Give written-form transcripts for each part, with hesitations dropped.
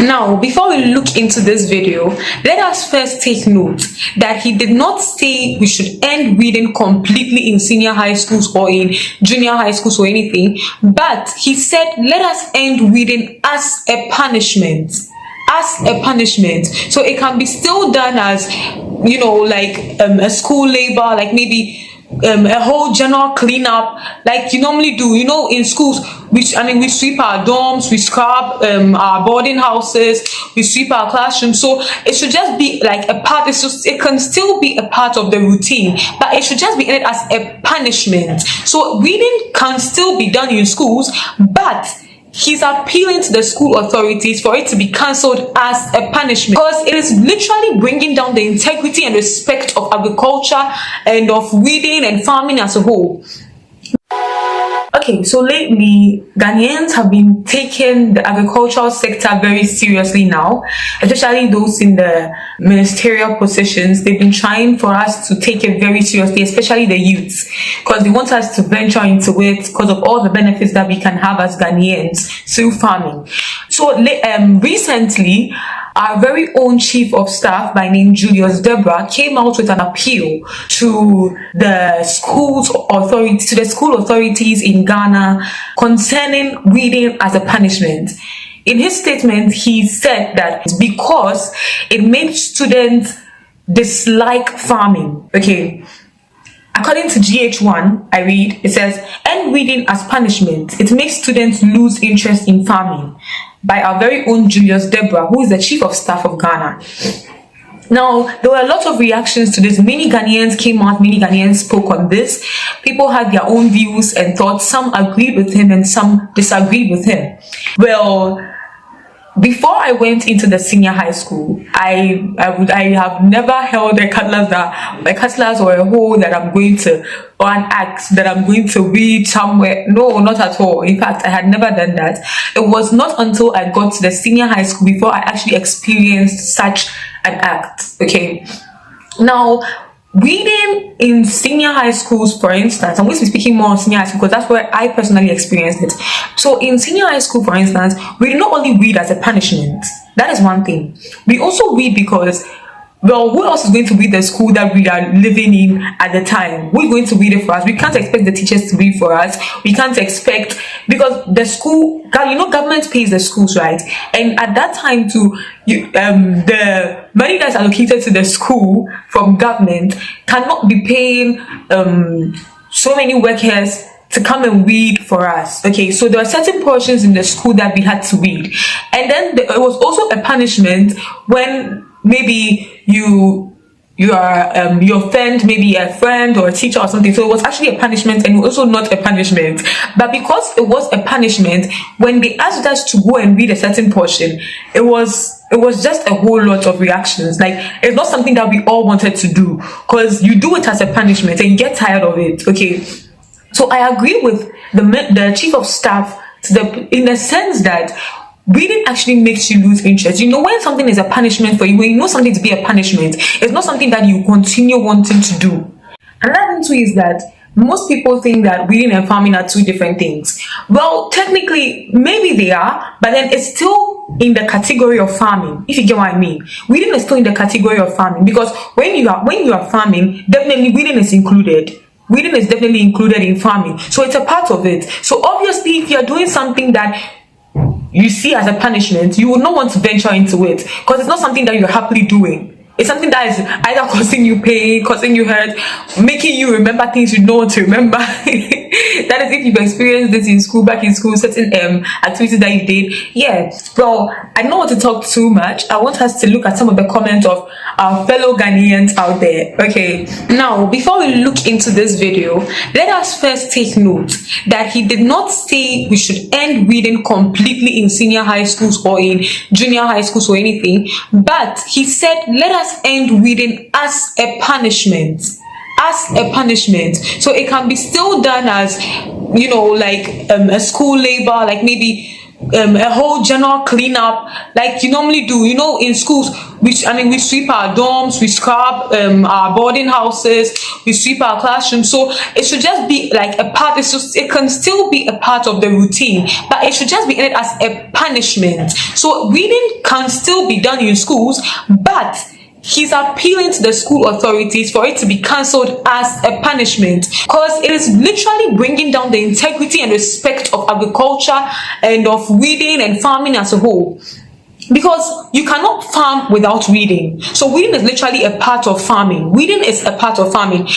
Now, before we look into this video, let us first take note that he did not say we should end reading completely in senior high schools or in junior high schools or anything, but he said let us end reading as a punishment. As a punishment. So it can be still done as, like a school labor, like maybe a whole general cleanup like you normally do. In schools we sweep our dorms, we scrub our boarding houses, we sweep our classrooms. So it should just be like a part. It can still be a part of the routine, but it should just be ended as a punishment. So reading can still be done in schools, but he's appealing to the school authorities for it to be cancelled as a punishment, because it is literally bringing down the integrity and respect of agriculture and of reading and farming as a whole. Okay, so lately, Ghanaians have been taking the agricultural sector very seriously now, especially those in the ministerial positions. They've been trying for us to take it very seriously, especially the youths, because they want us to venture into it because of all the benefits that we can have as Ghanaians through farming. So recently, our very own chief of staff by name Julius, Debrah, came out with an appeal to the school authorities in Ghana concerning reading as a punishment. In his statement, he said that it's because it makes students dislike farming. Okay. According to GH1, I read, it says, end reading as punishment. It makes students lose interest in farming, by our very own Julius Debrah, who is the chief of staff of Ghana. Now, there were a lot of reactions to this. Many Ghanaians came out, many Ghanaians spoke on this. People had their own views and thoughts. Some agreed with him and some disagreed with him. Well, before I went into the senior high school, I have never held a cutlass or a hoe that I'm going to, or an axe that I'm going to read somewhere. No, not at all. In fact, I had never done that. It was not until I got to the senior high school before I actually experienced such an act. Okay. Now, reading in senior high schools, for instance, I'm going to be speaking more on senior high school because that's where I personally experienced it. So in senior high school, for instance, we not only read as a punishment. That is one thing. We also read because, well, who else is going to read the school that we are living in at the time? Who is going to read it for us? We can't expect the teachers to read for us. We can't expect, because the school, government pays the schools, right? And at that time too, the money that's allocated to the school from government cannot be paying so many workers to come and read for us. Okay, so there are certain portions in the school that we had to read, and then it was also a punishment when maybe you offend maybe a friend or a teacher or something. So it was actually a punishment, and also not a punishment. But because it was a punishment, when they asked us to go and read a certain portion, it was just a whole lot of reactions. Like, it's not something that we all wanted to do, because you do it as a punishment and you get tired of it. Okay, so I agree with the chief of staff in the sense that reading actually makes you lose interest. When something is a punishment for you, when you know something to be a punishment, it's not something that you continue wanting to do. Another thing too is that most people think that reading and farming are two different things. Well, technically, maybe they are, but then it's still in the category of farming, if you get what I mean. Reading is still in the category of farming, because when you are farming, definitely reading is included. Reading is definitely included in farming, so it's a part of it. So obviously, if you're doing something that you see as a punishment, you will not want to venture into it, because it's not something that you're happily doing. It's something that is either causing you pain, causing you hurt, making you remember things you don't want to remember. That is if you've experienced this in school, back in school, certain activities that you did. Yeah, well, I don't want to talk too much. I want us to look at some of the comments of our fellow Ghanaians out there. Okay, now before we look into this video, let us first take note that he did not say we should end reading completely in senior high schools or in junior high schools or anything, but he said let us end reading as a punishment. As a punishment. So it can be still done as, like a school labor, like maybe a whole general cleanup like you normally do. You know, in schools, we sweep our dorms, we scrub our boarding houses, we sweep our classrooms. So it should just be like a part. It can still be a part of the routine, but it should just be ended as a punishment. So reading can still be done in schools, but he's appealing to the school authorities for it to be cancelled as a punishment, because it is literally bringing down the integrity and respect of agriculture and of reading and farming as a whole. Because you cannot farm without reading. So reading is literally a part of farming. Reading is a part of farming.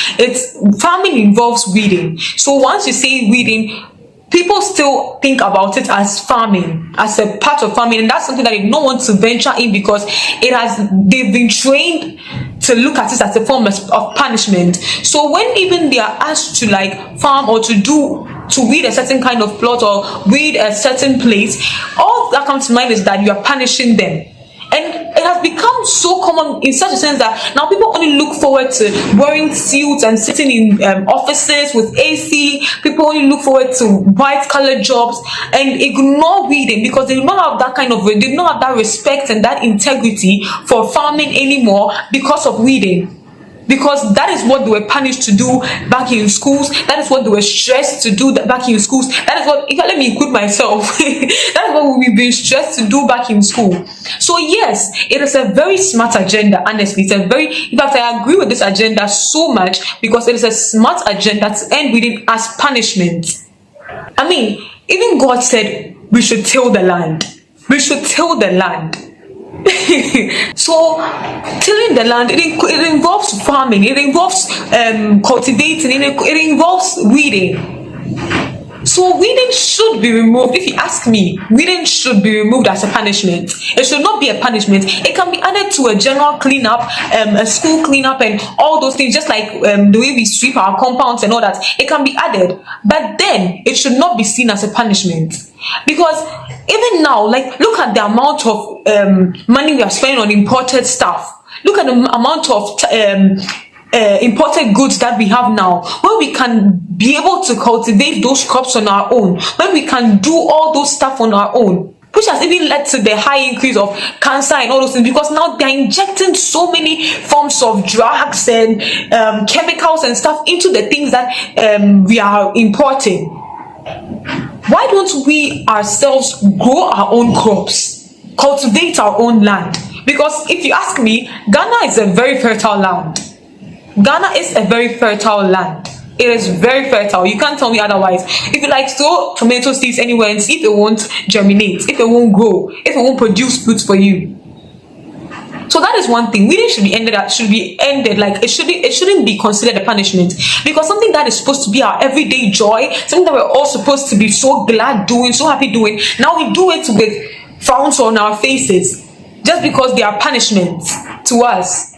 Farming involves reading. So once you say reading, people still think about it as farming, as a part of farming, and that's something that they don't want to venture in, because they've been trained to look at it as a form of punishment. So when even they are asked to like farm or to read a certain kind of plot or read a certain place, all that comes to mind is that you are punishing them. And it has become so common in such a sense that now people only look forward to wearing suits and sitting in offices with AC. People only look forward to white-collar jobs and ignore reading, because they do not have they do not have that respect and that integrity for farming anymore because of reading. Because that is what they were punished to do back in schools. That is what they were stressed to do back in schools. That is what, let me include myself, that is what we've been stressed to do back in school. So yes, it is a very smart agenda, honestly. In fact, I agree with this agenda so much, because it is a smart agenda to end reading as punishment. I mean, even God said we should till the land. We should till the land. So tilling the land, it involves farming, it involves cultivating, it involves reading. So reading should be removed. If you ask me, reading should be removed as a punishment. It should not be a punishment. It can be added to a general cleanup, a school cleanup and all those things, just like the way we sweep our compounds and all that. It can be added, but then it should not be seen as a punishment. Because even now, like, look at the amount of money we are spending on imported stuff. Look at the amount of imported goods that we have now, when we can be able to cultivate those crops on our own, when we can do all those stuff on our own, which has even led to the high increase of cancer and all those things, because now they're injecting so many forms of drugs and chemicals and stuff into the things that we are importing. Why don't we ourselves grow our own crops, cultivate our own land? Because if you ask me, Ghana is a very fertile land. Ghana is a very fertile land. It is very fertile. You can't tell me otherwise. If you like throw tomato seeds anywhere and see if it won't germinate, if it won't grow, if it won't produce fruits for you. So that is one thing. Reading should be ended. Like, it shouldn't be considered a punishment, because something that is supposed to be our everyday joy, something that we're all supposed to be so glad doing, so happy doing, now we do it with frowns on our faces just because they are punishments to us.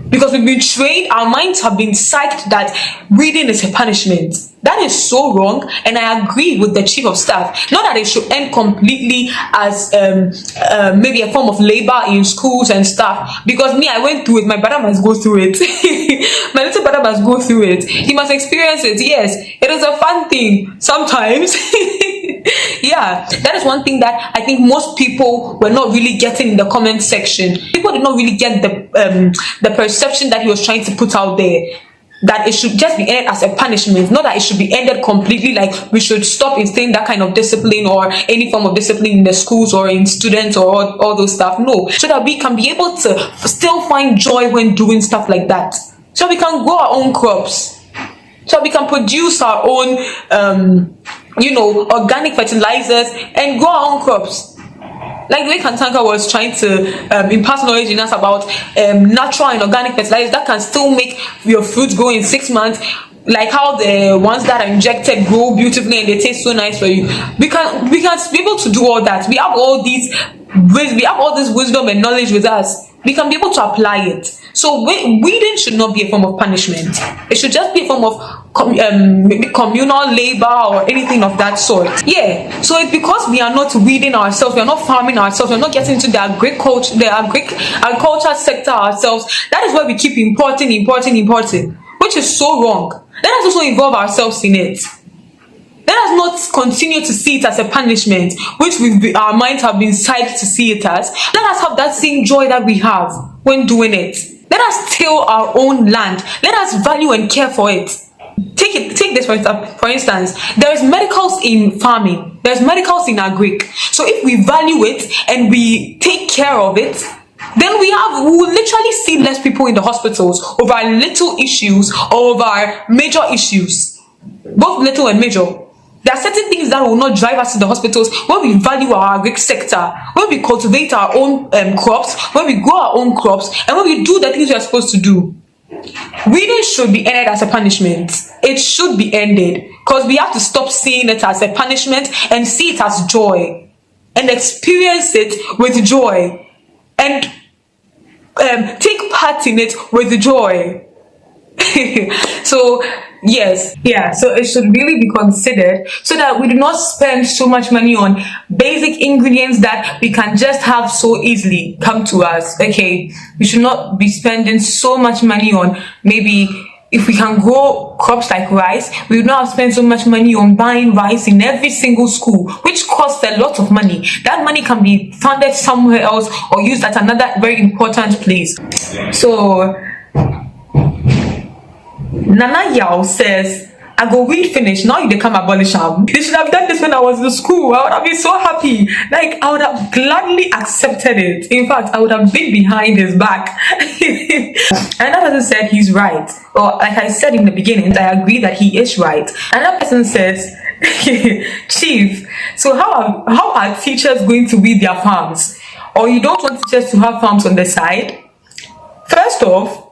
Because we've been trained, our minds have been psyched that reading is a punishment. That is so wrong, and I agree with the chief of staff. Not that it should end completely as maybe a form of labor in schools and stuff. Because me, I went through it. My brother must go through it. My little brother must go through it. He must experience it. Yes, it is a fun thing sometimes. Yeah, that is one thing that I think most people were not really getting in the comment section. People did not really get the perception that he was trying to put out there, that it should just be ended as a punishment, not that it should be ended completely, like we should stop instilling that kind of discipline or any form of discipline in the schools or in students or all those stuff. No, so that we can be able to still find joy when doing stuff like that, so we can grow our own crops, so we can produce our own organic fertilizers and grow our own crops. Like the way Kantanka was trying to impart knowledge in us about natural and organic fertilizers that can still make your fruits grow in 6 months, like how the ones that are injected grow beautifully and they taste so nice for you. We can be able to do all that. We have all this wisdom and knowledge with us. We can be able to apply it. So reading should not be a form of punishment. It should just be a form of communal labor or anything of that sort. Yeah. So it's because we are not reading ourselves, we are not farming ourselves, we are not getting into the agriculture sector ourselves. That is why we keep importing, which is so wrong. Let us also involve ourselves in it. Let us not continue to see it as a punishment, which our minds have been psyched to see it as. Let us have that same joy that we have when doing it. Let us till our own land. Let us value and care for it. Take this for instance. There is medicals in farming. There's medicals in agric. So if we value it and we take care of it, then we will literally see less people in the hospitals over little issues or over major issues, both little and major. There are certain things that will not drive us to the hospitals when we value our agric sector, when we cultivate our own crops, when we grow our own crops, and when we do the things we are supposed to do. Weeding should be ended as a punishment. It should be ended, because we have to stop seeing it as a punishment and see it as joy and experience it with joy and take part in it with joy. So yes, so it should really be considered, so that we do not spend so much money on basic ingredients that we can just have so easily come to us. Okay, we should not be spending so much money on, maybe if we can grow crops like rice, we would not have spent so much money on buying rice in every single school, which costs a lot of money. That money can be funded somewhere else or used at another very important place. So Nana Yao says, I go weed finish, now you they come abolish them. They should have done this when I was in school. I would have been so happy. Like, I would have gladly accepted it. In fact, I would have been behind his back. And that person said he's right. Or like I said in the beginning, I agree that he is right. And that person says, Chief, so how are teachers going to weed their farms? Or you don't want teachers to have farms on the side? First off,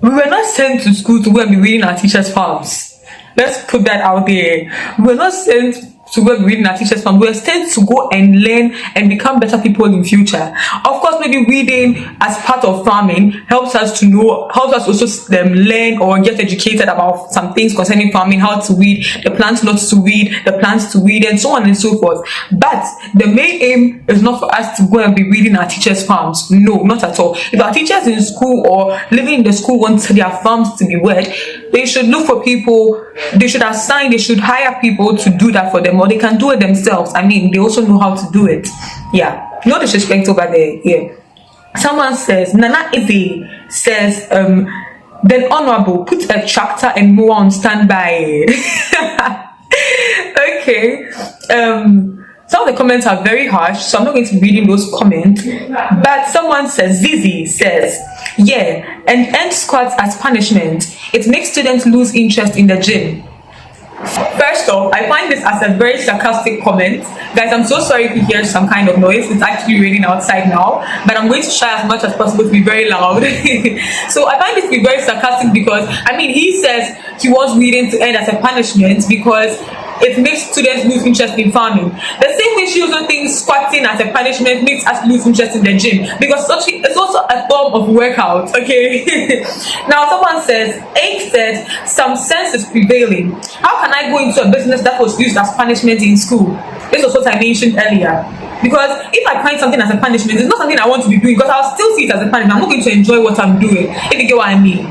we were not sent to school to go and be weeding our teachers' farms. Let's put that out there. We were not sent to go and be weeding our teachers' farms. We were sent to go and learn and become better people in future. Of course, maybe weeding as part of farming helps us also learn or get educated about some things concerning farming, how to weed, the plants not to weed, the plants to weed, and so on and so forth. But the main aim is not for us to go and be weeding our teachers' farms. No, not at all. If our teachers in school or living in the school want their farms to be wed, they should look for people, they should hire people to do that for them, or they can do it themselves. I mean, they also know how to do it. Yeah, no disrespect over there. Yeah. Someone says, Nana Eze says, then honorable, put a tractor and mower on standby. Okay. Some of the comments are very harsh, so I'm not going to be reading those comments. But someone says, Zizi says, yeah, and end squats as punishment. It makes students lose interest in the gym. First off, I find this as a very sarcastic comment. Guys, I'm so sorry if you hear some kind of noise. It's actually raining outside now, but I'm going to try as much as possible to be very loud. So I find this to be very sarcastic because, I mean, he says he wants reading to end as a punishment because it makes students lose interest in farming. The same way she also thinks squatting as a punishment makes us lose interest in the gym, because it's also a form of workout. Okay. Now someone says, 8 says, some sense is prevailing. How can I go into a business that was used as punishment in school? This was what I mentioned earlier. Because if I find something as a punishment, it's not something I want to be doing, because I'll still see it as a punishment. I'm not going to enjoy what I'm doing, if you get what I mean.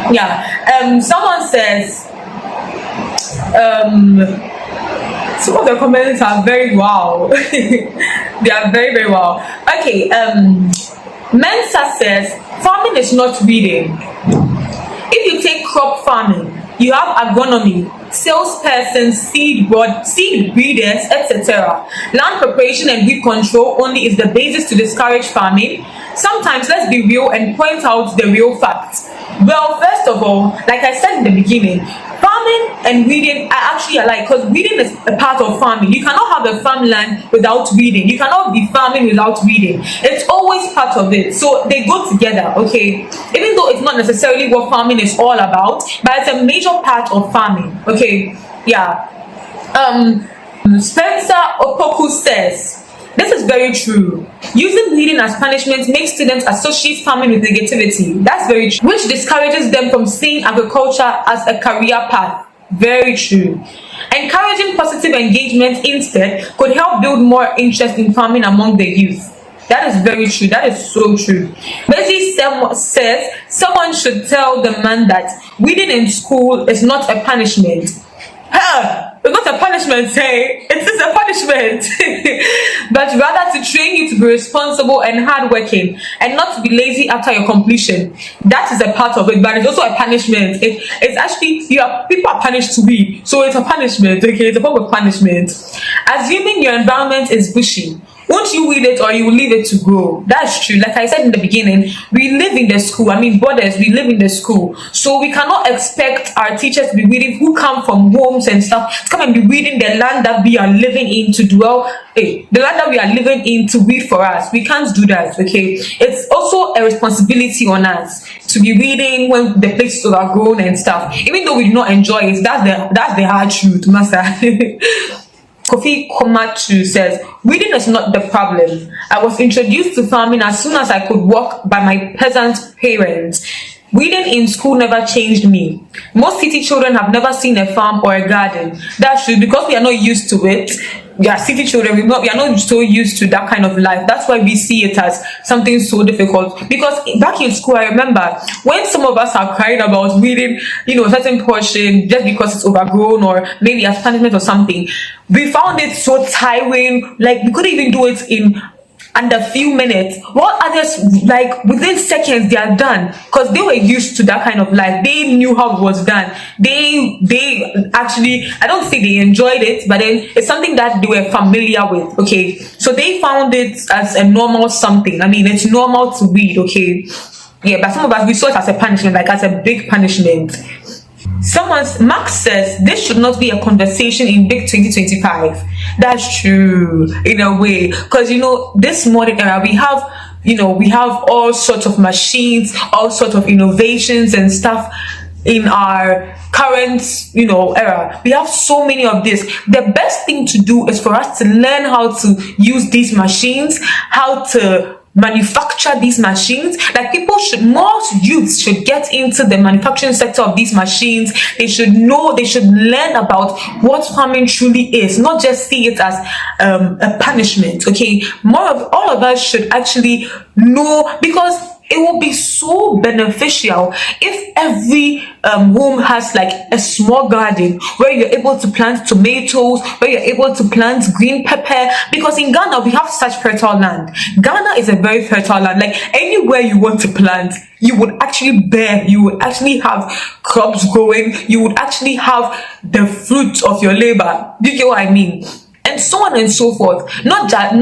Yeah. Someone says, some of the comments are very wow. They are very, very wow. Okay, Mensa says, farming is not reading. If you take crop farming, you have agronomy, salesperson, seed breeders, etc. Land preparation and weed control only is the basis to discourage farming. Sometimes let's be real and point out the real facts. Well, first of all, like I said in the beginning, farming and weeding are actually alike, because weeding is a part of farming. You cannot have a farmland without weeding. You cannot be farming without weeding. It's always part of it. So they go together, okay? Even though it's not necessarily what farming is all about, but it's a major part of farming, okay? Yeah. Spencer Opoku says, this is very true. Using weeding as punishment makes students associate farming with negativity. That's very true. Which discourages them from seeing agriculture as a career path. Very true. Encouraging positive engagement instead could help build more interest in farming among the youth. That is very true. That is so true. Bessie says someone should tell the man that weeding in school is not a punishment. It's not a punishment, say it is a punishment. But rather to train you to be responsible and hardworking and not to be lazy after your completion. That is a part of it, but it's also a punishment. It's actually people are punished to read, so it's a punishment. Okay, it's a form of punishment. Assuming your environment is bushy, won't you weed it or you will leave it to grow? That's true. Like I said in the beginning, we live in the school. I mean, brothers, we live in the school. So we cannot expect our teachers to be weeding who come from homes and stuff to come and be weeding the land that we are living in to dwell. The land that we are living in to weed for us. We can't do that, okay? It's also a responsibility on us to be weeding when the places are grown and stuff. Even though we do not enjoy it, that's the hard truth, master. Kofi Komatu says, weeding is not the problem. I was introduced to farming as soon as I could walk by my peasant parents. Weeding in school never changed me. Most city children have never seen a farm or a garden. That's true, because we are not used to it. We are city children, we are not so used to that kind of life. That's why we see it as something so difficult. Because back in school, I remember when some of us are crying about weeding, a certain portion just because it's overgrown or maybe as punishment or something, we found it so tiring. Like, we couldn't even do it in under a few minutes, while others, like within seconds, they are done, because they were used to that kind of life. They knew how it was done. They actually, I don't say they enjoyed it, but then it's something that they were familiar with. Okay, so they found it as a normal something. I mean, it's normal to read. Okay, yeah, but some of us, we saw it as a punishment, like as a big punishment. Max says this should not be a conversation in big 2025. That's true in a way, because this modern era, we have all sorts of machines, all sorts of innovations and stuff in our current era. We have so many of this. The best thing to do is for us to learn how to use these machines, how to manufacture these machines. Like, more youths should get into the manufacturing sector of these machines. They should learn about what farming truly is, not just see it as a punishment. Okay, all of us should actually know, because it will be so beneficial if every home has like a small garden where you're able to plant tomatoes, where you're able to plant green pepper. Because in Ghana, we have such fertile land. Ghana is a very fertile land. Like, anywhere you want to plant, you would actually bear, you would actually have crops growing, you would actually have the fruit of your labor. Do you get what I mean? And so on and so forth. Not that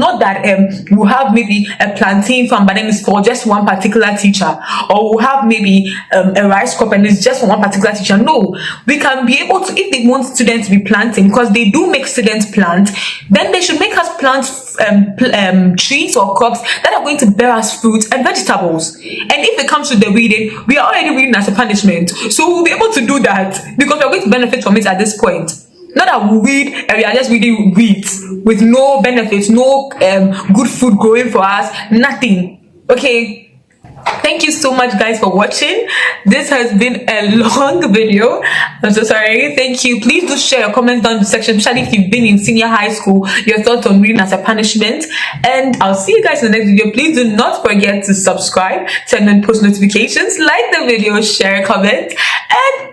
we'll have maybe a plantain farm, but then it's for just one particular teacher, or we'll have maybe a rice crop and it's just for one particular teacher. No, we can be able to, if they want students to be planting, because they do make students plant, then they should make us plant trees or crops that are going to bear us fruits and vegetables. And if it comes to the weeding, we are already weeding as a punishment, so we'll be able to do that because we're going to benefit from it at this point. Not that we weed and we are just weeding weeds with no benefits, no good food growing for us, nothing. Okay, thank you so much, guys, for watching. This has been a long video. I'm so sorry. Thank you. Please do share your comments down in the section, especially if you've been in senior high school, your thoughts on reading as a punishment. And I'll see you guys in the next video. Please do not forget to subscribe, turn on post notifications, like the video, share, comment, and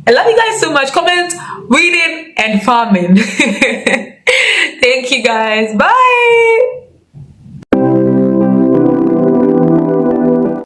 I love you guys so much. Comment, reading, and farming. Thank you, guys. Bye.